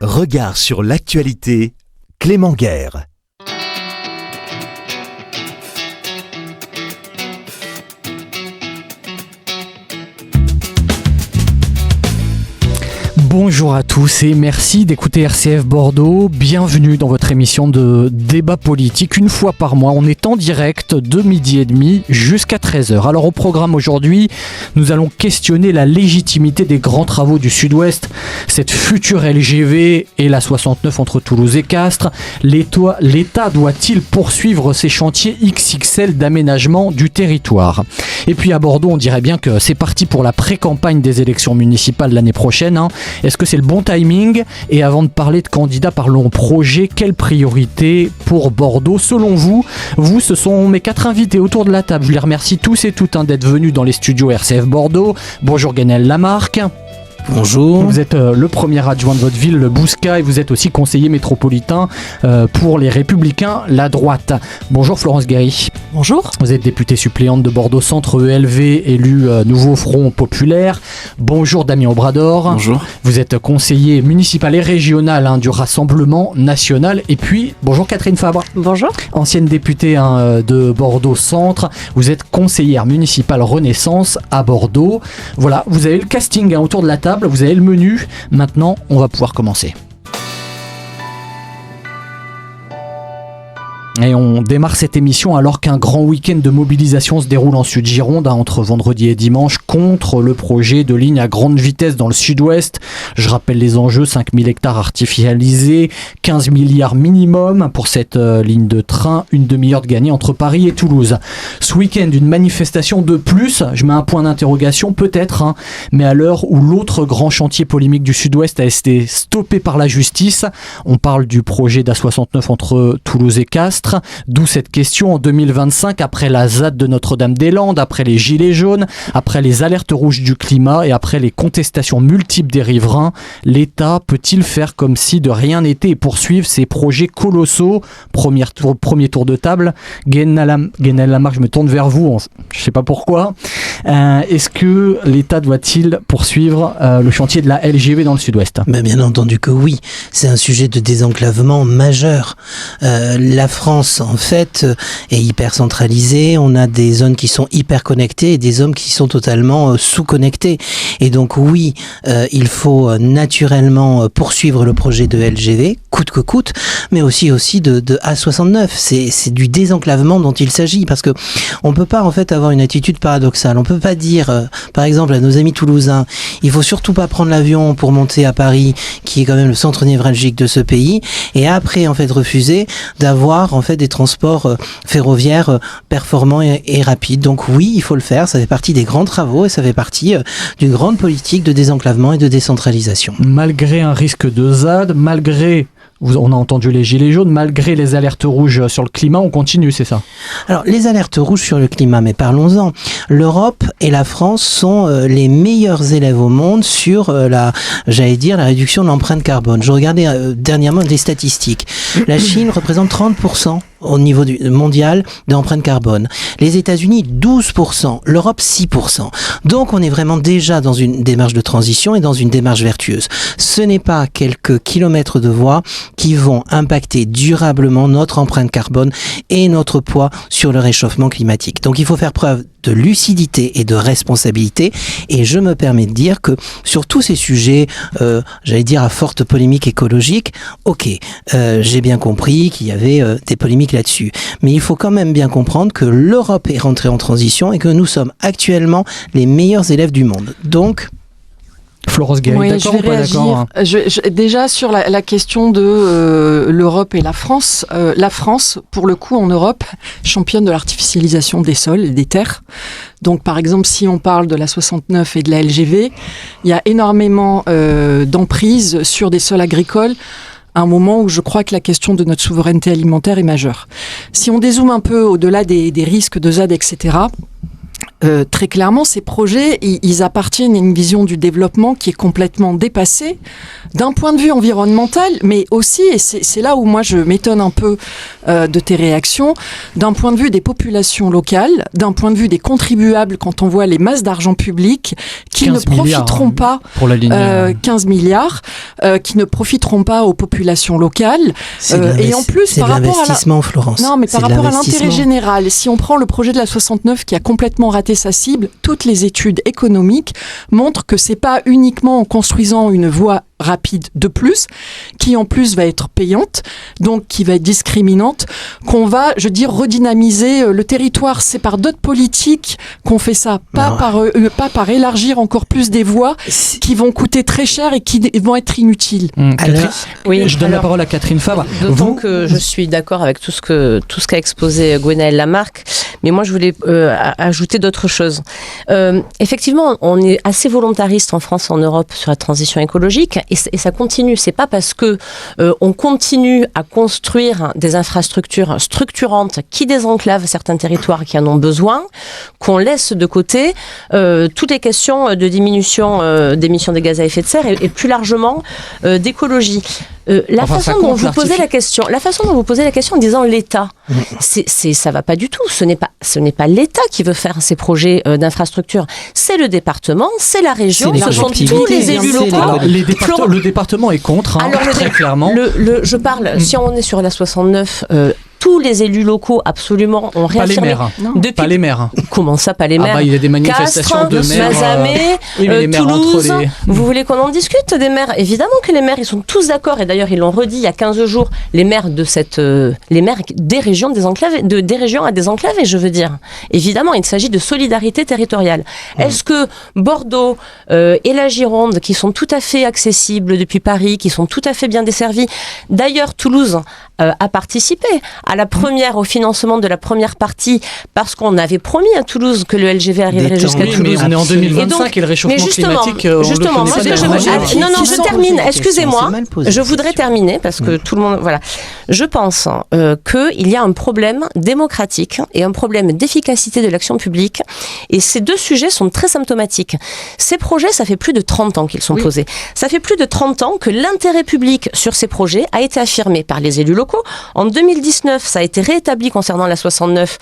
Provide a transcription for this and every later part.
Regard sur l'actualité, Clément Guerre. Bonjour à tous et merci d'écouter RCF Bordeaux. Bienvenue dans votre émission de débat politique. Une fois par mois, on est en direct de 12h30 jusqu'à 13h. Alors au programme aujourd'hui, nous allons questionner la légitimité des grands travaux du Sud-Ouest, cette future LGV et la 69 entre Toulouse et Castres. L'État doit-il poursuivre ses chantiers XXL d'aménagement du territoire ? Et puis à Bordeaux, on dirait bien que c'est parti pour la pré-campagne des élections municipales l'année prochaine. Est-ce que c'est le bon timing ? Et avant de parler de candidats, parlons projet. Quelle priorité pour Bordeaux selon vous ? Vous, ce sont mes 4 invités autour de la table. Je les remercie tous et toutes d'être venus dans les studios RCF Bordeaux. Bonjour Gaël Lamarque. Bonjour. Vous êtes le premier adjoint de votre ville, le Bouscat, et vous êtes aussi conseiller métropolitain pour les Républicains, la droite. Bonjour Florence Guéry. Bonjour. Vous êtes députée suppléante de Bordeaux Centre ELV, élu Nouveau Front Populaire. Bonjour Damien Obrador. Bonjour. Vous êtes conseiller municipal et régional du Rassemblement National. Et puis, bonjour Catherine Fabre. Bonjour. Ancienne députée de Bordeaux Centre. Vous êtes conseillère municipale Renaissance à Bordeaux. Voilà, vous avez le casting autour de la table. Vous avez le menu, maintenant on va pouvoir commencer. Et on démarre cette émission alors qu'un grand week-end de mobilisation se déroule en Sud-Gironde entre vendredi et dimanche contre le projet de ligne à grande vitesse dans le Sud-Ouest. Je rappelle les enjeux, 5000 hectares artificialisés, 15 milliards minimum pour cette ligne de train, une demi-heure de gagnée entre Paris et Toulouse. Ce week-end, une manifestation de plus, je mets un point d'interrogation peut-être, mais à l'heure où l'autre grand chantier polémique du Sud-Ouest a été stoppé par la justice, on parle du projet d'A69 entre Toulouse et Castres. D'où cette question en 2025, après la ZAD de Notre-Dame-des-Landes, après les gilets jaunes, après les alertes rouges du climat et après les contestations multiples des riverains, l'État peut-il faire comme si de rien n'était et poursuivre ces projets colossaux ? Premier tour de table. Gaël Lamarque, je me tourne vers vous, je ne sais pas pourquoi. Est-ce que l'État doit-il poursuivre le chantier de la LGV dans le Sud-Ouest ? Bien entendu que oui, c'est un sujet de désenclavement majeur. La France, en fait, est hyper centralisée. On a des zones qui sont hyper connectées et des zones qui sont totalement sous-connectées. Et donc oui, il faut naturellement poursuivre le projet de LGV, coûte que coûte, mais aussi de A69. C'est du désenclavement dont il s'agit, parce que on peut pas en fait avoir une attitude paradoxale. On peut pas dire, par exemple, à nos amis toulousains, il faut surtout pas prendre l'avion pour monter à Paris, qui est quand même le centre névralgique de ce pays, et après en fait refuser d'avoir en fait des transports ferroviaires performants et rapides. Donc oui, il faut le faire, ça fait partie des grands travaux et ça fait partie d'une grande politique de désenclavement et de décentralisation. Malgré un risque de ZAD, on a entendu les gilets jaunes, malgré les alertes rouges sur le climat, on continue, c'est ça ? Alors, les alertes rouges sur le climat, mais parlons-en. L'Europe et la France sont les meilleurs élèves au monde sur la réduction de l'empreinte carbone. Je regardais dernièrement des statistiques. La Chine représente 30% au niveau mondial d'empreinte carbone. Les États-Unis, 12%. L'Europe, 6%. Donc, on est vraiment déjà dans une démarche de transition et dans une démarche vertueuse. Ce n'est pas quelques kilomètres de voies qui vont impacter durablement notre empreinte carbone et notre poids sur le réchauffement climatique. Donc, il faut faire preuve de lucidité et de responsabilité. Et je me permets de dire que sur tous ces sujets, à forte polémique écologique, j'ai bien compris qu'il y avait des polémiques là-dessus. Mais il faut quand même bien comprendre que l'Europe est rentrée en transition et que nous sommes actuellement les meilleurs élèves du monde. Donc, Florence Guéry, oui, d'accord ou pas d'accord ? Déjà sur la question de l'Europe et la France, pour le coup, en Europe, championne de l'artificialisation des sols et des terres. Donc, par exemple, si on parle de la 69 et de la LGV, il y a énormément d'emprises sur des sols agricoles, à un moment où je crois que la question de notre souveraineté alimentaire est majeure. Si on dézoome un peu au-delà des risques de ZAD, etc., très clairement, ces projets, ils appartiennent à une vision du développement qui est complètement dépassée d'un point de vue environnemental, mais aussi, et c'est là où moi je m'étonne un peu de tes réactions, d'un point de vue des populations locales, d'un point de vue des contribuables, quand on voit les masses d'argent public qui ne profiteront pas, pour la ligne, 15 milliards, qui ne profiteront pas aux populations locales. Et en plus, c'est par de rapport l'investissement, Florence. Non, mais par rapport à l'intérêt l'investissement. général, si on prend le projet de la 69 qui a complètement raté sa cible, toutes les études économiques montrent que c'est pas uniquement en construisant une voie rapide de plus, qui en plus va être payante, donc qui va être discriminante, qu'on va, je veux dire, redynamiser le territoire. C'est par d'autres politiques qu'on fait ça, pas par élargir encore plus des voies qui vont coûter très cher et qui vont être inutiles. Catherine, Oui, je donne la parole à Catherine Fabre. D'autant que je suis d'accord avec tout ce qu'a exposé Gwenaëlle Lamarque, mais moi je voulais ajouter d'autres choses. Effectivement, on est assez volontariste en France, en Europe, sur la transition écologique, et ça continue. C'est pas parce que on continue à construire des infrastructures structurantes qui désenclavent certains territoires qui en ont besoin, qu'on laisse de côté toutes les questions de diminution d'émissions de gaz à effet de serre et plus largement d'écologie. La façon dont vous posez la question en disant l'État, ça va pas du tout. Ce n'est pas l'État qui veut faire ces projets d'infrastructure. C'est le département, c'est la région, ce sont tous les élus locaux. Alors, le département est contre, très clairement. Je parle, si on est sur la 69, tous les élus locaux absolument ont réaffirmé. Pas les maires. Depuis... Pas les maires. Comment ça, pas les maires? Il y a des manifestations Castres, de maires. Mazamet, Toulouse. Vous voulez qu'on en discute des maires? Évidemment que les maires, ils sont tous d'accord. Et d'ailleurs, ils l'ont redit il y a 15 jours. Les maires les maires des régions désenclavées, des régions à désenclaver, je veux dire. Évidemment, il s'agit de solidarité territoriale. Est-ce que Bordeaux et la Gironde, qui sont tout à fait accessibles depuis Paris, qui sont tout à fait bien desservis, d'ailleurs, Toulouse a participé au financement de la première partie, parce qu'on avait promis à Toulouse que le LGV arriverait jusqu'à Toulouse. Mais on est en 2025 et le récheulement climatique, justement, moi, je termine. Excusez-moi, je voudrais terminer parce que tout le monde, voilà. Je pense qu'il y a un problème démocratique et un problème d'efficacité de l'action publique, et ces deux sujets sont très symptomatiques. Ces projets, ça fait plus de 30 ans qu'ils sont posés. Ça fait plus de 30 ans que l'intérêt public sur ces projets a été affirmé par les élus locaux. En 2019, ça a été rétabli concernant la 69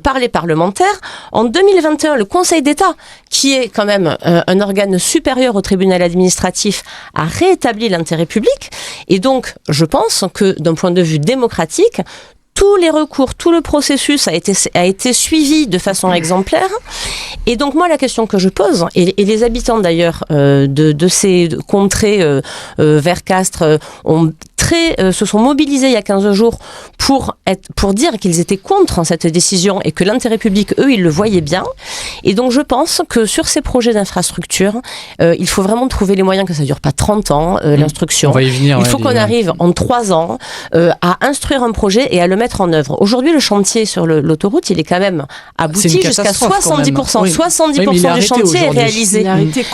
par les parlementaires. En 2021, le Conseil d'État, qui est quand même un organe supérieur au tribunal administratif, a rétabli l'intérêt public. Et donc, je pense que d'un point de vue démocratique, tous les recours, tout le processus a été suivi de façon exemplaire. Et donc moi, la question que je pose, et les habitants d'ailleurs de ces contrées vers Castres se sont mobilisés il y a 15 jours pour dire qu'ils étaient contre cette décision et que l'intérêt public, eux, ils le voyaient bien. Et donc je pense que sur ces projets d'infrastructure, il faut vraiment trouver les moyens que ça ne dure pas 30 ans, l'instruction. On va y venir, il faut qu'on arrive en 3 ans à instruire un projet et à le mettre en œuvre. Aujourd'hui, le chantier sur l'autoroute, il est quand même abouti jusqu'à 70%. 70% du chantier est réalisé. Il est arrêté,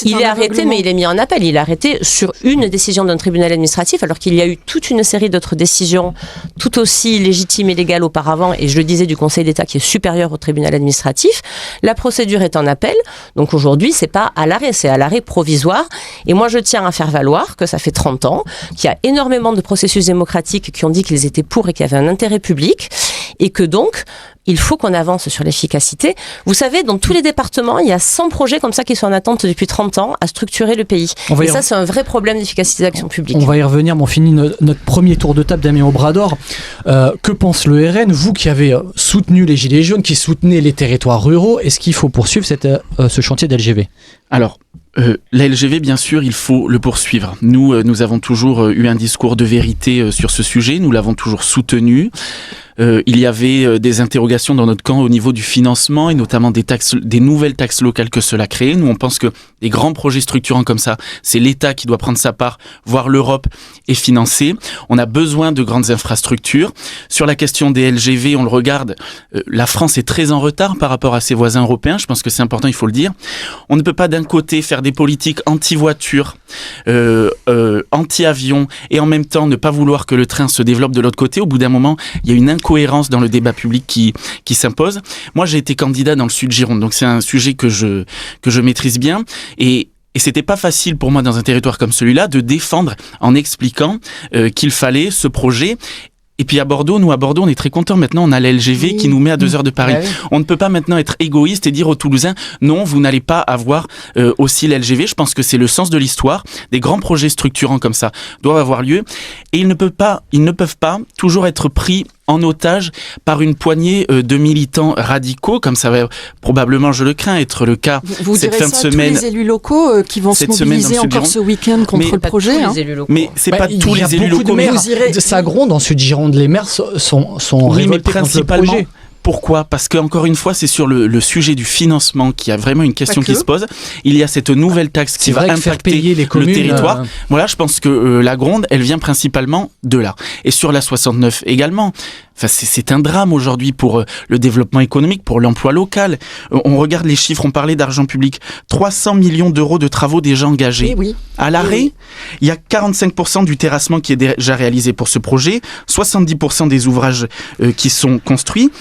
il est arrêté, mais il est mis en appel. Il est arrêté sur une décision d'un tribunal administratif, alors qu'il y a eu toute une série d'autres décisions tout aussi légitimes et légales auparavant, et je le disais, du Conseil d'État qui est supérieur au tribunal administratif. La procédure est en appel, donc aujourd'hui c'est pas à l'arrêt, c'est à l'arrêt provisoire. Et moi je tiens à faire valoir que ça fait 30 ans qu'il y a énormément de processus démocratiques qui ont dit qu'ils étaient pour et qu'il y avait un intérêt public, et que donc il faut qu'on avance sur l'efficacité. Vous savez, dans tous les départements, il y a 100 projets comme ça qui sont en attente depuis 30 ans à structurer le pays. Et ça, c'est un vrai problème d'efficacité d'action publique. On va y revenir, mais on finit notre premier tour de table, Damien Obrador. Que pense le RN, vous qui avez soutenu les Gilets jaunes, qui soutenez les territoires ruraux, est-ce qu'il faut poursuivre ce chantier d'LGV ? Alors, la LGV, bien sûr, il faut le poursuivre. Nous avons toujours eu un discours de vérité sur ce sujet, nous l'avons toujours soutenu. Il y avait des interrogations dans notre camp au niveau du financement et notamment des nouvelles taxes locales que cela crée. Nous, on pense que des grands projets structurants comme ça, c'est l'État qui doit prendre sa part, voire l'Europe, et financer. On a besoin de grandes infrastructures. Sur la question des LGV, on le regarde, la France est très en retard par rapport à ses voisins européens. Je pense que c'est important, il faut le dire. On ne peut pas d'un côté faire des politiques anti-voiture, anti-avion, et en même temps ne pas vouloir que le train se développe de l'autre côté. Au bout d'un moment, il y a une incohérence cohérence dans le débat public qui s'impose. Moi, j'ai été candidat dans le Sud-Gironde, donc c'est un sujet que je maîtrise bien, et c'était pas facile pour moi dans un territoire comme celui-là de défendre en expliquant qu'il fallait ce projet. Et puis à Bordeaux, on est très contents. Maintenant, on a la LGV qui nous met à 2 heures de Paris. Bah oui. On ne peut pas maintenant être égoïste et dire aux Toulousains, non, vous n'allez pas avoir aussi la LGV. Je pense que c'est le sens de l'histoire. Des grands projets structurants comme ça doivent avoir lieu. Et ils ne peuvent pas toujours être pris en otage par une poignée de militants radicaux, comme ça va probablement, je le crains, être le cas vous cette fin de semaine. Tous les élus locaux qui vont se mobiliser encore ce week-end contre le projet. Mais c'est pas tous les élus locaux. Ça gronde en Sud-Gironde. Les maires sont révoltés contre le projet. Pourquoi ? Parce qu'encore une fois, c'est sur le sujet du financement qu'il y a vraiment une question qui se pose. Il y a cette nouvelle taxe qui va impacter le territoire. Voilà, je pense que la gronde, elle vient principalement de là. Et sur la 69 également. Enfin, c'est un drame aujourd'hui pour le développement économique, pour l'emploi local. On regarde les chiffres, on parlait d'argent public. 300 millions d'euros de travaux déjà engagés. Oui. À l'arrêt, il y a 45% du terrassement qui est déjà réalisé pour ce projet, 70% des ouvrages qui sont construits.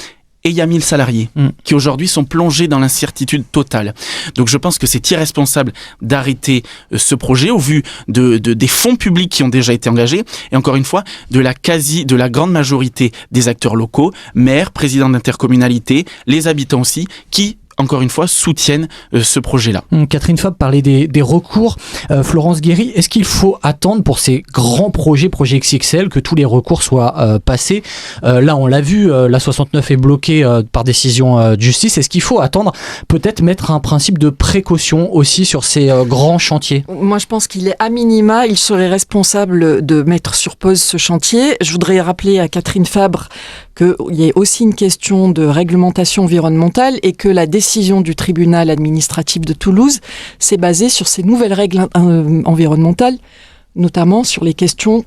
Et il y a 1000 salariés qui aujourd'hui sont plongés dans l'incertitude totale. Donc je pense que c'est irresponsable d'arrêter ce projet au vu des fonds publics qui ont déjà été engagés et encore une fois de la grande majorité des acteurs locaux, maires, présidents d'intercommunalités, les habitants aussi, qui encore une fois, soutiennent ce projet-là. Catherine Fabre parlait des recours. Florence Guéry, est-ce qu'il faut attendre pour ces grands projets XXL, que tous les recours soient passés ? Là, on l'a vu, la 69 est bloquée par décision de justice. Est-ce qu'il faut attendre, peut-être mettre un principe de précaution aussi sur ces grands chantiers ? Moi, je pense qu'il est à minima, il serait responsable de mettre sur pause ce chantier. Je voudrais rappeler à Catherine Fabre qu'il y a aussi une question de réglementation environnementale et que la décision du tribunal administratif de Toulouse s'est basée sur ces nouvelles règles environnementales, notamment sur les questions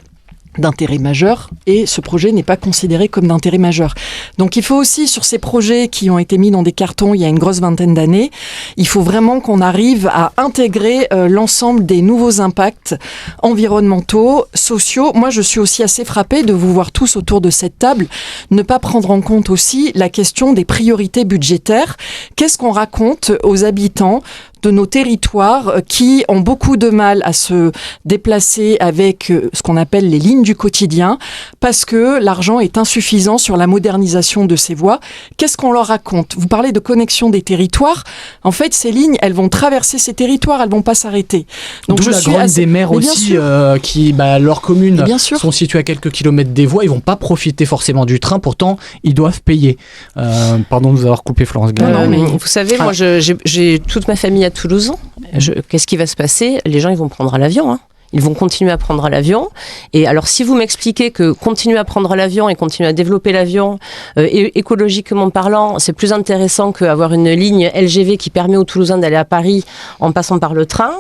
d'intérêt majeur, et ce projet n'est pas considéré comme d'intérêt majeur. Donc il faut aussi, sur ces projets qui ont été mis dans des cartons il y a une grosse vingtaine d'années, il faut vraiment qu'on arrive à intégrer l'ensemble des nouveaux impacts environnementaux, sociaux. Moi, je suis aussi assez frappée de vous voir tous autour de cette table ne pas prendre en compte aussi la question des priorités budgétaires. Qu'est-ce qu'on raconte aux habitants de nos territoires qui ont beaucoup de mal à se déplacer avec ce qu'on appelle les lignes du quotidien parce que l'argent est insuffisant sur la modernisation de ces voies. Qu'est-ce qu'on leur raconte ? Vous parlez de connexion des territoires. En fait, ces lignes, elles vont traverser ces territoires, elles vont pas s'arrêter. Donc je suis des maires aussi qui, leurs communes sont situées à quelques kilomètres des voies, ils vont pas profiter forcément du train, pourtant ils doivent payer. Pardon de vous avoir coupé, Florence Guéry. Non, mais vous savez, moi j'ai toute ma famille à Toulouse. Qu'est-ce qui va se passer ? Les gens, ils vont prendre l'avion. Ils vont continuer à prendre l'avion. Et alors, si vous m'expliquez que continuer à prendre l'avion et continuer à développer l'avion, écologiquement parlant, c'est plus intéressant qu'avoir une ligne LGV qui permet aux Toulousains d'aller à Paris en passant par le train.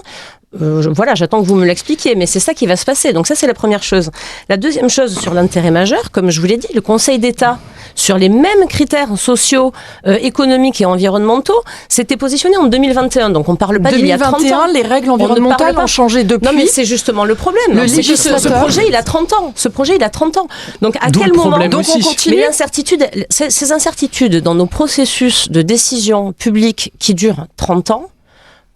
Voilà, j'attends que vous me l'expliquiez, mais c'est ça qui va se passer. Donc ça, c'est la première chose. La deuxième chose, sur l'intérêt majeur, comme je vous l'ai dit, le Conseil d'État, sur les mêmes critères sociaux, économiques et environnementaux, s'était positionné en 2021. Donc on ne parle pas d'il y a 30 ans. Les règles environnementales ont changé depuis. Non, mais c'est justement le problème. Ce projet, il a 30 ans. Donc à quel moment on continue ? Mais l'incertitude, ces incertitudes dans nos processus de décision publique qui durent 30 ans,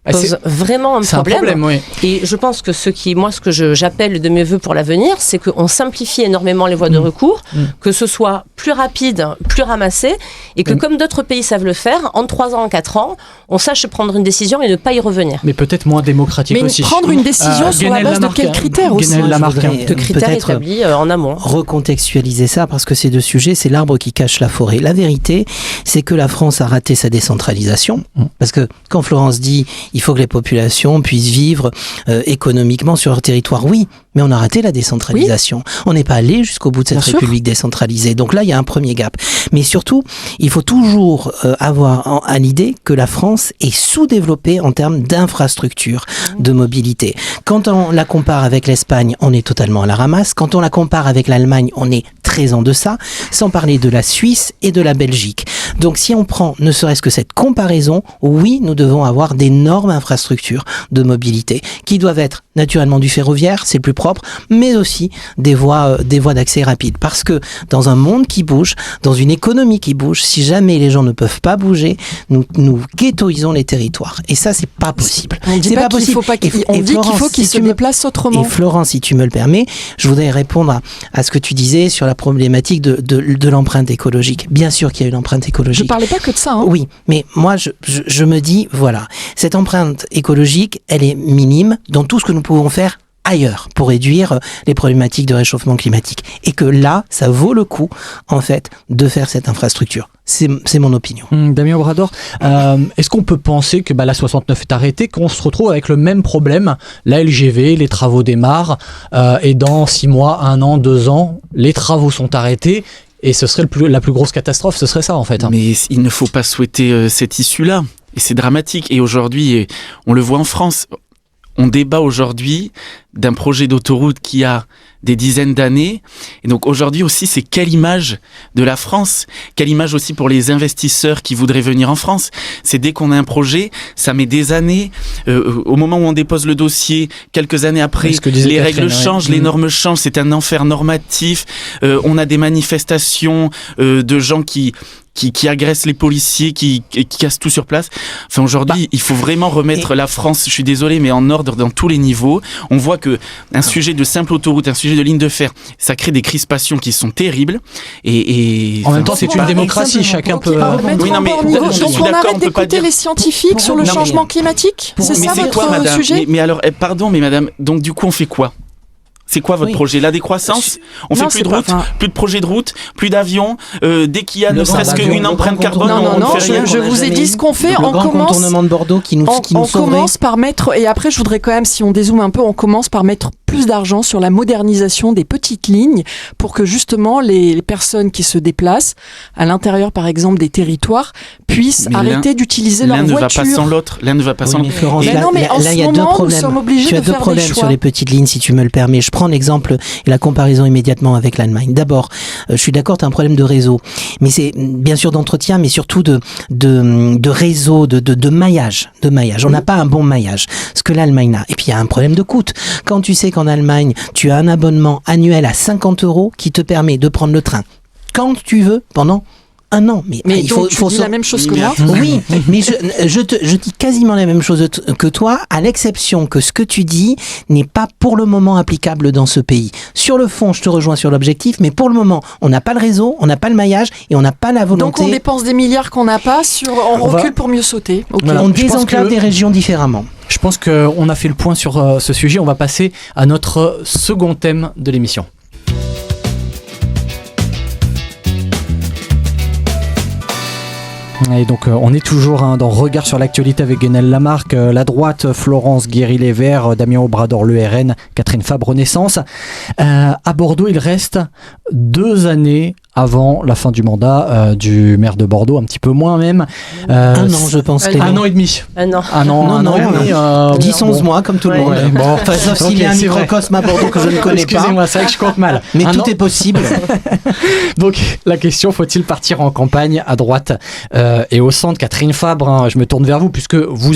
pose vraiment un problème. Oui. Et je pense que ce que j'appelle de mes voeux pour l'avenir, c'est qu'on simplifie énormément les voies de recours, que ce soit plus rapide, plus ramassé, et que comme d'autres pays savent le faire, en 3 ans, en 4 ans, on sache prendre une décision et ne pas y revenir. Mais peut-être moins démocratique aussi. Mais prendre une décision sur la base de quels critères aussi ? De critères établis en amont. Recontextualiser ça, parce que ces deux sujets, c'est l'arbre qui cache la forêt. La vérité, c'est que la France a raté sa décentralisation, parce que quand Florence dit il faut que les populations puissent vivre économiquement sur leur territoire. Oui, mais on a raté la décentralisation. Oui. On n'est pas allé jusqu'au bout de cette République décentralisée. Donc là, il y a un premier gap. Mais surtout, il faut toujours avoir à l'idée que la France est sous-développée en termes d'infrastructures de mobilité. Quand on la compare avec l'Espagne, on est totalement à la ramasse. Quand on la compare avec l'Allemagne, on est très en deçà, sans parler de la Suisse et de la Belgique. Donc si on prend ne serait-ce que cette comparaison, oui, nous devons avoir d'énormes infrastructures de mobilité qui doivent être naturellement du ferroviaire, c'est plus propre, mais aussi des voies d'accès rapide. Parce que dans un monde qui bouge, dans une économie qui bouge. Si jamais les gens ne peuvent pas bouger, nous ghettoisons les territoires. Et ça, c'est pas possible. On dit pas qu'il faut pas on dit qu'il faut qu'ils se déplacent autrement. Et Florence, si tu me le permets, je voudrais répondre à ce que tu disais sur la problématique de l'empreinte écologique. Bien sûr qu'il y a une empreinte écologique. Je parlais pas que de ça. Oui, mais moi, je me dis, voilà, cette empreinte écologique, elle est minime dans tout ce que nous pouvons faire ailleurs pour réduire les problématiques de réchauffement climatique. Et que là, ça vaut le coup, en fait, de faire cette infrastructure. C'est mon opinion. Damien Obrador, est-ce qu'on peut penser que la 69 est arrêtée, qu'on se retrouve avec le même problème, la LGV, les travaux démarrent, et dans 6 mois, 1 an, 2 ans, les travaux sont arrêtés, et ce serait la plus grosse catastrophe, ce serait ça en fait. Mais il ne faut pas souhaiter cette issue-là, et c'est dramatique. Et aujourd'hui, on le voit en France, on débat aujourd'hui d'un projet d'autoroute qui a des dizaines d'années. Et donc aujourd'hui aussi, c'est quelle image de la France, quelle image aussi pour les investisseurs qui voudraient venir en France. C'est dès qu'on a un projet, ça met des années. Au moment où on dépose le dossier, quelques années après, les règles changent, les normes changent. C'est un enfer normatif. On a des manifestations de gens qui agressent les policiers, qui cassent tout sur place. Enfin, aujourd'hui, il faut vraiment remettre la France, je suis désolé, mais en ordre dans tous les niveaux. On voit que un sujet de simple autoroute, un sujet de ligne de fer, ça crée des crispations qui sont terribles. Et en même temps, c'est une démocratie, chacun peut... Oui, non, mais donc on arrête d'écouter les scientifiques sur le changement climatique. C'est ça votre sujet ? Mais alors, pardon, mais madame, donc du coup, on fait quoi ? C'est quoi votre projet ? La décroissance ? On fait plus de route, plus de projets de route, plus d'avions. Dès qu'il y a ne serait-ce qu'une empreinte carbone, on ne fait rien. Je vous ai dit ce qu'on fait. Le grand contournement de Bordeaux qui nous sauverait. On commence par mettre, et après je voudrais quand même, si on dézoome un peu, on commence par mettre plus d'argent sur la modernisation des petites lignes pour que justement les personnes qui se déplacent à l'intérieur, par exemple, des territoires puissent arrêter d'utiliser leur voiture. L'un ne va pas sans l'autre. L'un ne va pas sans l'autre. Florence, là, il y a deux problèmes. Tu as deux problèmes sur les petites lignes, si tu me le permets. Je prends l'exemple et la comparaison immédiatement avec l'Allemagne. D'abord, je suis d'accord, tu as un problème de réseau, mais c'est bien sûr d'entretien, mais surtout de réseau, de maillage. On n'a pas un bon maillage, ce que l'Allemagne a. Et puis il y a un problème de coût. Quand tu sais qu'en Allemagne, tu as un abonnement annuel à 50 € qui te permet de prendre le train quand tu veux pendant 1 an. Mais il faut dis la même chose que moi. Oui, mais je dis quasiment la même chose que toi, à l'exception que ce que tu dis n'est pas pour le moment applicable dans ce pays. Sur le fond, je te rejoins sur l'objectif, mais pour le moment, on n'a pas le réseau, on n'a pas le maillage et on n'a pas la volonté. Donc on dépense des milliards qu'on n'a pas, on recule pour mieux sauter. Okay. Voilà, on désenclave des régions différemment. Je pense qu'on a fait le point sur ce sujet. On va passer à notre second thème de l'émission. Et donc on est toujours dans Regard sur l'actualité avec Guenel Lamarque, la droite Florence Guéry Les Verts, Damien Obrador le RN, Catherine Fabre Renaissance. À Bordeaux, il reste 2 années avant la fin du mandat du maire de Bordeaux, un petit peu moins même. 1 an, je pense. 1 an et demi. 1 an. 1 an et demi. 10-11 mois, comme tout le monde. Ouais, bon. Enfin, sauf s'il y a un microcosme à Bordeaux que je ne connais pas. Excusez-moi, c'est vrai que je compte mal. Mais tout est possible. Donc, la question, faut-il partir en campagne à droite et au centre? Catherine Fabre, je me tourne vers vous, puisque vous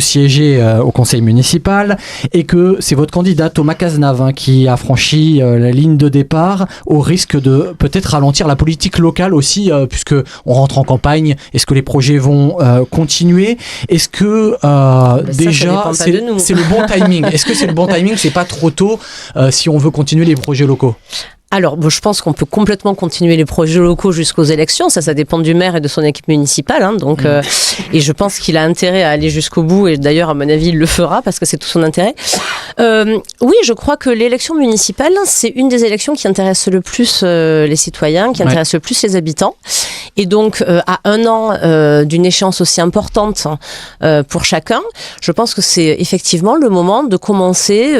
siégez au conseil municipal et que c'est votre candidat Thomas Cazenave qui a franchi la ligne de départ au risque de peut-être ralentir la politique locale aussi, puisque on rentre en campagne. Est-ce que les projets vont continuer? Est-ce que déjà c'est le bon timing? Est-ce que c'est le bon timing? C'est pas trop tôt si on veut continuer les projets locaux? Alors, je pense qu'on peut complètement continuer les projets locaux jusqu'aux élections. Ça dépend du maire et de son équipe municipale. Donc, et je pense qu'il a intérêt à aller jusqu'au bout. Et d'ailleurs, à mon avis, il le fera parce que c'est tout son intérêt. Oui, je crois que l'élection municipale, c'est une des élections qui intéresse le plus les citoyens, qui intéresse le plus les habitants. Et donc, à 1 an d'une échéance aussi importante pour chacun, je pense que c'est effectivement le moment de commencer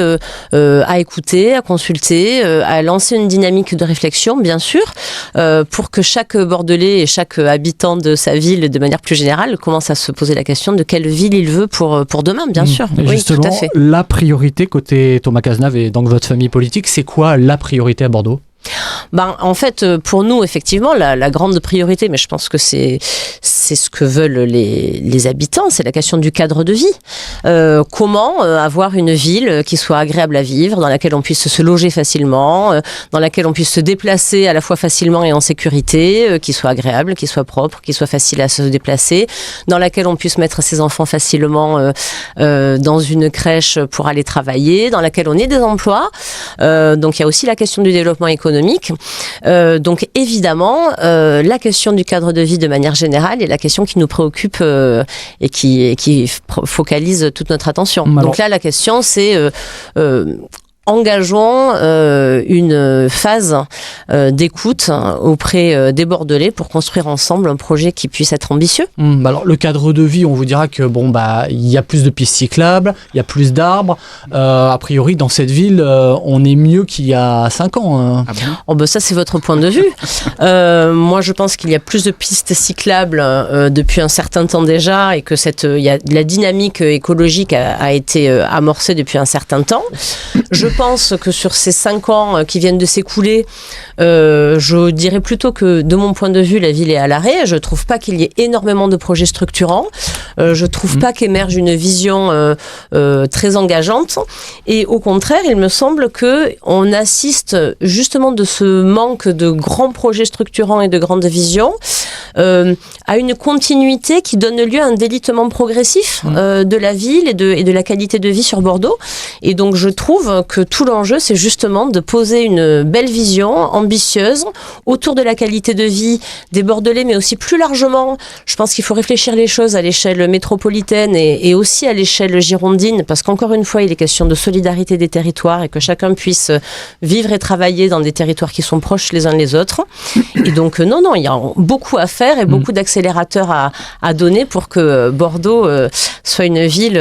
à écouter, à consulter, à lancer une dynamique de réflexion, bien sûr, pour que chaque Bordelais et chaque habitant de sa ville, de manière plus générale, commence à se poser la question de quelle ville il veut pour demain, bien sûr. Et oui, justement, tout à fait. La priorité côté Thomas Cazenave et donc votre famille politique, c'est quoi la priorité à Bordeaux ? En fait, pour nous, effectivement, la grande priorité, mais je pense que c'est ce que veulent les habitants, c'est la question du cadre de vie. Comment avoir une ville qui soit agréable à vivre, dans laquelle on puisse se loger facilement, dans laquelle on puisse se déplacer à la fois facilement et en sécurité, qui soit agréable, qui soit propre, qui soit facile à se déplacer, dans laquelle on puisse mettre ses enfants facilement dans une crèche pour aller travailler, dans laquelle on ait des emplois. Donc il y a aussi la question du développement économique. Donc évidemment, la question du cadre de vie de manière générale est la question qui nous préoccupe et qui focalise toute notre attention. Alors, donc là, la question, c'est engageons une phase d'écoute auprès des Bordelais pour construire ensemble un projet qui puisse être ambitieux. Alors le cadre de vie, on vous dira que il y a plus de pistes cyclables, il y a plus d'arbres. A priori, dans cette ville, on est mieux qu'il y a 5 ans. Ah bon ça, c'est votre point de vue. Moi, je pense qu'il y a plus de pistes cyclables depuis un certain temps déjà et que la dynamique écologique a été amorcée depuis un certain temps. Je pense que sur ces 5 ans qui viennent de s'écouler, je dirais plutôt que de mon point de vue, la ville est à l'arrêt. Je trouve pas qu'il y ait énormément de projets structurants. Je trouve pas qu'émerge une vision très engageante. Et au contraire, il me semble que on assiste justement de ce manque de grands projets structurants et de grandes visions à une continuité qui donne lieu à un délitement progressif de la ville et de la qualité de vie sur Bordeaux. Et donc je trouve que tout l'enjeu, c'est justement de poser une belle vision ambitieuse autour de la qualité de vie des Bordelais, mais aussi plus largement, je pense qu'il faut réfléchir les choses à l'échelle métropolitaine et aussi à l'échelle girondine, parce qu'encore une fois, il est question de solidarité des territoires et que chacun puisse vivre et travailler dans des territoires qui sont proches les uns des autres. Et donc, non, il y a beaucoup à faire et beaucoup d'accélérateurs à donner pour que Bordeaux soit une ville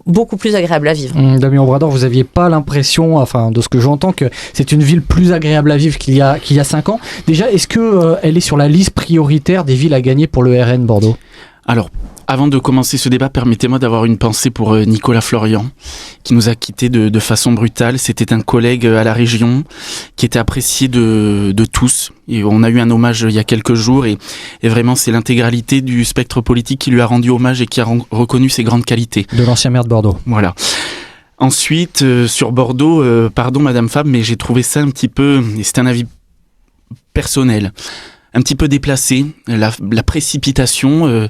beaucoup plus agréable à vivre. Damien Obrador, vous n'aviez pas l'impression, enfin de ce que j'entends, que c'est une ville plus agréable à vivre qu'il y a 5 ans. Déjà, est-ce qu'elle est sur la liste prioritaire des villes à gagner pour le RN Bordeaux ? Alors, avant de commencer ce débat, permettez-moi d'avoir une pensée pour Nicolas Florian, qui nous a quittés de façon brutale. C'était un collègue à la région qui était apprécié de tous. Et on a eu un hommage il y a quelques jours et vraiment c'est l'intégralité du spectre politique qui lui a rendu hommage et qui a reconnu ses grandes qualités. De l'ancien maire de Bordeaux. Voilà. Ensuite, sur Bordeaux, pardon Madame Fabre, mais j'ai trouvé ça un petit peu, et c'est un avis personnel, un petit peu déplacé. La précipitation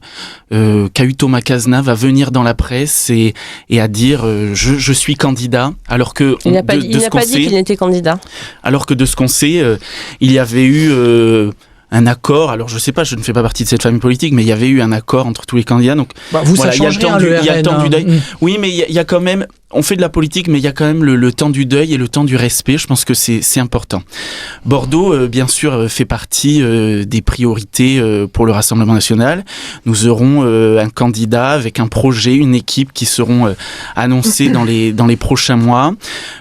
qu'a eu Thomas Cazenave à venir dans la presse et à dire je suis candidat, alors que il n'a pas dit qu'il était candidat. Alors que de ce qu'on sait, il y avait eu un accord, alors je sais pas, je ne fais pas partie de cette famille politique, mais il y avait eu un accord entre tous les candidats, donc vous, voilà, ça change rien, il y a le temps du deuil. Oui, mais il y a quand même, on fait de la politique, mais il y a quand même le temps du deuil et le temps du respect. Je pense que c'est important. Bordeaux, bien sûr, fait partie des priorités pour le Rassemblement national. Nous aurons un candidat avec un projet, une équipe qui seront annoncés dans les prochains mois.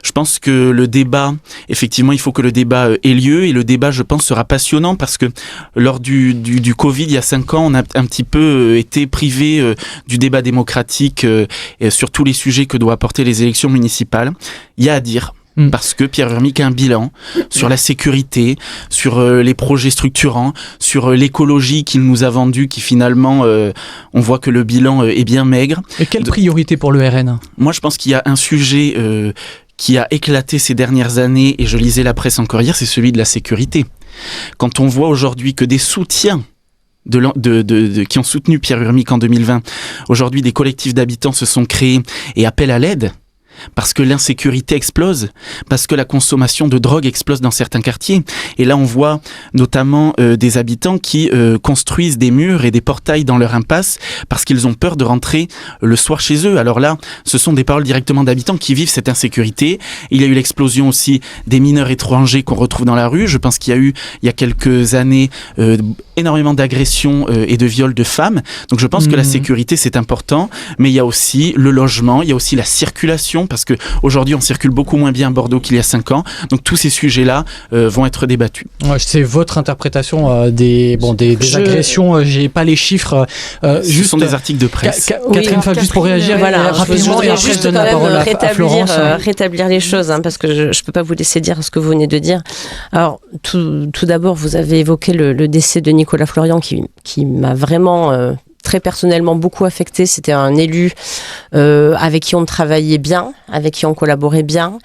Je pense que le débat, effectivement, il faut que le débat ait lieu, et le débat, je pense, sera passionnant parce que lors du Covid, il y a 5 ans, on a un petit peu été privé du débat démocratique sur tous les sujets que doit apporter les élections municipales. Il y a à dire. Parce que Pierre Urmic a un bilan sur la sécurité, sur les projets structurants, sur l'écologie qu'il nous a vendu, qui finalement, on voit que le bilan est bien maigre. Et quelle priorité pour le RN ? Moi, je pense qu'il y a un sujet qui a éclaté ces dernières années, et je lisais la presse encore hier, c'est celui de la sécurité. Quand on voit aujourd'hui que des soutiens qui ont soutenu Pierre Urmic en 2020, aujourd'hui des collectifs d'habitants se sont créés et appellent à l'aide, parce que l'insécurité explose, parce que la consommation de drogue explose dans certains quartiers. Et là, on voit notamment des habitants qui construisent des murs et des portails dans leur impasse parce qu'ils ont peur de rentrer le soir chez eux. Alors là, ce sont des paroles directement d'habitants qui vivent cette insécurité. Il y a eu l'explosion aussi des mineurs étrangers qu'on retrouve dans la rue. Je pense qu'il y a eu, il y a quelques années, énormément d'agressions et de viols de femmes. Donc je pense que la sécurité, c'est important, mais il y a aussi le logement, il y a aussi la circulation parce que aujourd'hui on circule beaucoup moins bien à Bordeaux qu'il y a 5 ans. Donc tous ces sujets-là vont être débattus. Ouais, c'est votre interprétation des agressions. J'ai pas les chiffres. Ce sont des articles de presse. Catherine Favre, juste pour réagir rapidement et après je donne la parole à Florence. Rétablir les choses, parce que je peux pas vous laisser dire ce que vous venez de dire. Alors tout d'abord, vous avez évoqué le décès de Nicolas Florian qui m'a vraiment très personnellement beaucoup affecté. C'était un élu avec qui on travaillait bien, avec qui on collaborait bien.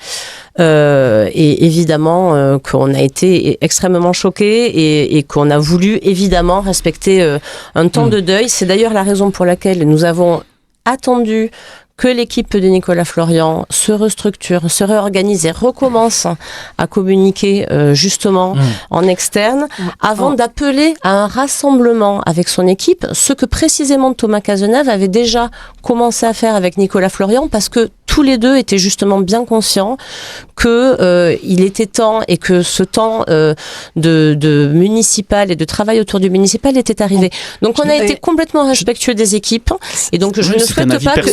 Et évidemment qu'on a été extrêmement choqués et qu'on a voulu évidemment respecter un temps de deuil. C'est d'ailleurs la raison pour laquelle nous avons attendu que l'équipe de Nicolas Florian se restructure, se réorganise et recommence à communiquer justement en externe avant d'appeler à un rassemblement avec son équipe, ce que précisément Thomas Cazenave avait déjà commencé à faire avec Nicolas Florian, parce que tous les deux étaient justement bien conscients que il était temps et que ce temps de municipal et de travail autour du municipal était arrivé. Donc on a été complètement respectueux des équipes et donc je ne souhaite pas que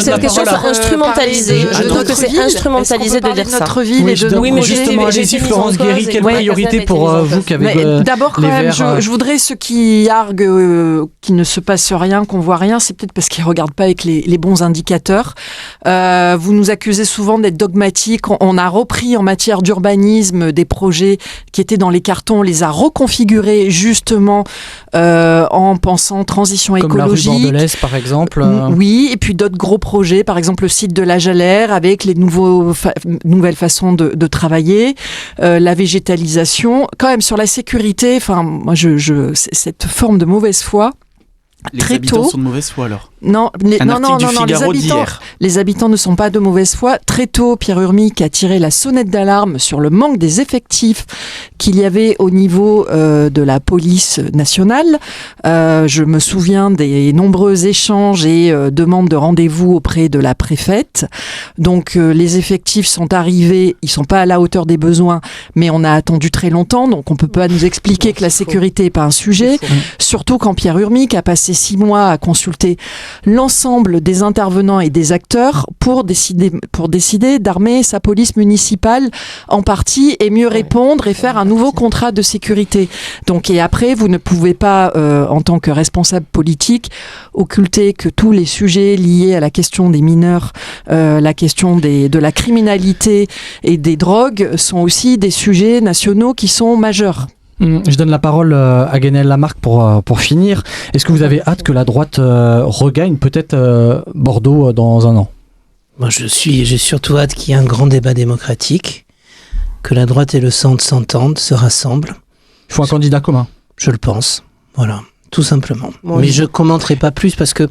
cette question soit instrumentalisée. Je trouve que c'est instrumentalisé de dire ça. Notre ville et de oui, mais justement, allez-y, Florence Guéry, quelle priorité pour vous qui avez d'abord, quand même, je voudrais ceux qui arguent qu'il ne se passe rien, qu'on voit rien, c'est peut-être parce qu'ils regardent pas avec les bons indicateurs. Vous nous accusez souvent d'être dogmatiques. On a repris en matière d'urbanisme des projets qui étaient dans les cartons, on les a reconfigurés justement en pensant transition écologique. Comme la rue Bordelaise, par exemple. Oui, et puis d'autres gros projets, par exemple le site de la Jalère avec les nouvelles façons de travailler, la végétalisation. Quand même sur la sécurité, enfin moi cette forme de mauvaise foi. Les habitants sont de mauvaise foi alors? Non, les habitants ne sont pas de mauvaise foi. Très tôt, Pierre Urmic a tiré la sonnette d'alarme sur le manque des effectifs qu'il y avait au niveau de la police nationale. Je me souviens des nombreux échanges et demandes de rendez-vous auprès de la préfète. Donc les effectifs sont arrivés, ils sont pas à la hauteur des besoins, mais on a attendu très longtemps, donc on peut pas nous expliquer que la sécurité n'est pas un sujet. Surtout quand Pierre Urmic a passé 6 mois à consulter l'ensemble des intervenants et des acteurs pour décider d'armer sa police municipale en partie et mieux répondre et faire un nouveau contrat de sécurité. Donc, et après, vous ne pouvez pas, en tant que responsable politique, occulter que tous les sujets liés à la question des mineurs, la question de la criminalité et des drogues sont aussi des sujets nationaux qui sont majeurs. Je donne la parole à Guénel Lamarque pour finir. Est-ce que vous avez hâte que la droite regagne peut-être Bordeaux dans un an? Moi, j'ai surtout hâte qu'il y ait un grand débat démocratique, que la droite et le centre s'entendent, se rassemblent. Il faut un candidat commun. Je le pense, voilà, tout simplement. Mais je commenterai pas plus parce que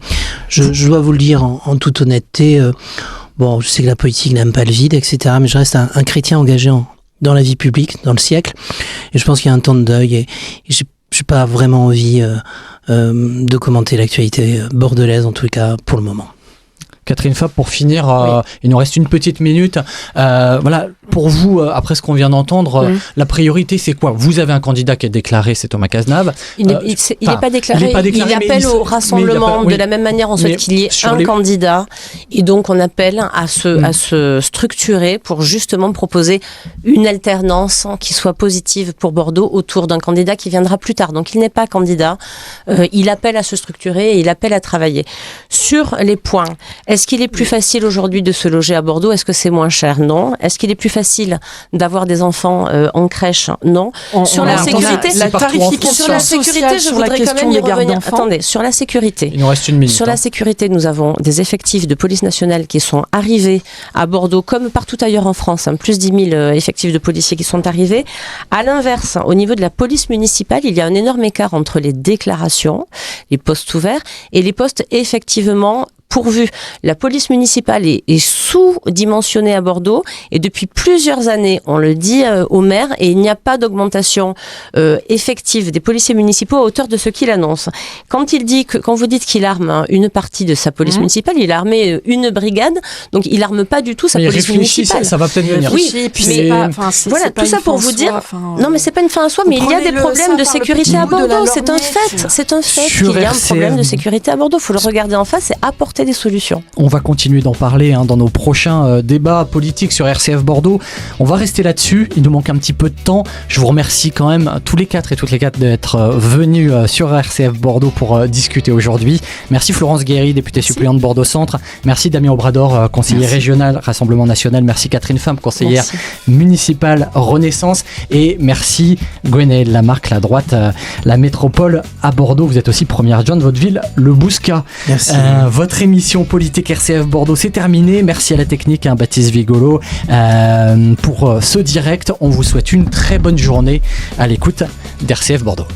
je dois vous le dire en toute honnêteté. Bon, je sais que la politique n'aime pas le vide, etc. Mais je reste un chrétien engagé dans la vie publique, dans le siècle. Et je pense qu'il y a un temps de deuil et j'ai pas vraiment envie de commenter l'actualité bordelaise, en tout cas pour le moment. Catherine Favre, pour finir, il nous reste une petite minute. Voilà, pour vous, après ce qu'on vient d'entendre, la priorité, c'est quoi? Vous avez un candidat qui est déclaré, c'est Thomas Cazenave. Il n'est pas déclaré. Il appelle au rassemblement de la même manière. On souhaite qu'il y ait un candidat. Et donc, on appelle à se structurer pour justement proposer une alternance qui soit positive pour Bordeaux autour d'un candidat qui viendra plus tard. Donc, il n'est pas candidat. Il appelle à se structurer et il appelle à travailler. Sur les points, est-ce qu'il est plus facile aujourd'hui de se loger à Bordeaux? Est-ce que c'est moins cher? Non. Est-ce qu'il est plus facile d'avoir des enfants en crèche? Non. Sur la sécurité, je voudrais quand même y revenir. Attendez, sur la sécurité. Il nous reste une minute. Sur la sécurité, nous avons des effectifs de police nationale qui sont arrivés à Bordeaux, comme partout ailleurs en France, plus 10 000 effectifs de policiers qui sont arrivés. À l'inverse, au niveau de la police municipale, il y a un énorme écart entre les déclarations, les postes ouverts, et les postes effectivement pourvu. La police municipale est sous-dimensionnée à Bordeaux et depuis plusieurs années, on le dit au maire, et il n'y a pas d'augmentation effective des policiers municipaux à hauteur de ce qu'il annonce. Quand vous dites qu'il arme une partie de sa police municipale, il a armé une brigade, donc il arme pas du tout sa police municipale. Ça va peut-être venir. Oui, et puis voilà, tout ça pour vous dire. Non, mais c'est pas une fin en soi, mais il y a des problèmes de sécurité à Bordeaux. C'est un fait. C'est un fait qu'il y a un problème de sécurité à Bordeaux. Il faut le regarder en face et apporter apporter des solutions. On va continuer d'en parler dans nos prochains débats politiques sur RCF Bordeaux. On va rester là-dessus, il nous manque un petit peu de temps. Je vous remercie quand même tous les 4 et toutes les 4 d'être venus sur RCF Bordeaux pour discuter aujourd'hui. Merci Florence Guéry, députée suppléante de Bordeaux Centre. Merci Damien Obrador, conseiller régional Rassemblement National. Merci Catherine Femme, conseillère municipale Renaissance. Et merci Gwenaëlle Lamarque, la droite, la métropole à Bordeaux. Vous êtes aussi première adjointe de votre ville, le Bouscat. Merci. Votre émission politique RCF Bordeaux, c'est terminé. Merci à la technique, Baptiste Vigolo, pour ce direct. On vous souhaite une très bonne journée à l'écoute d'RCF Bordeaux.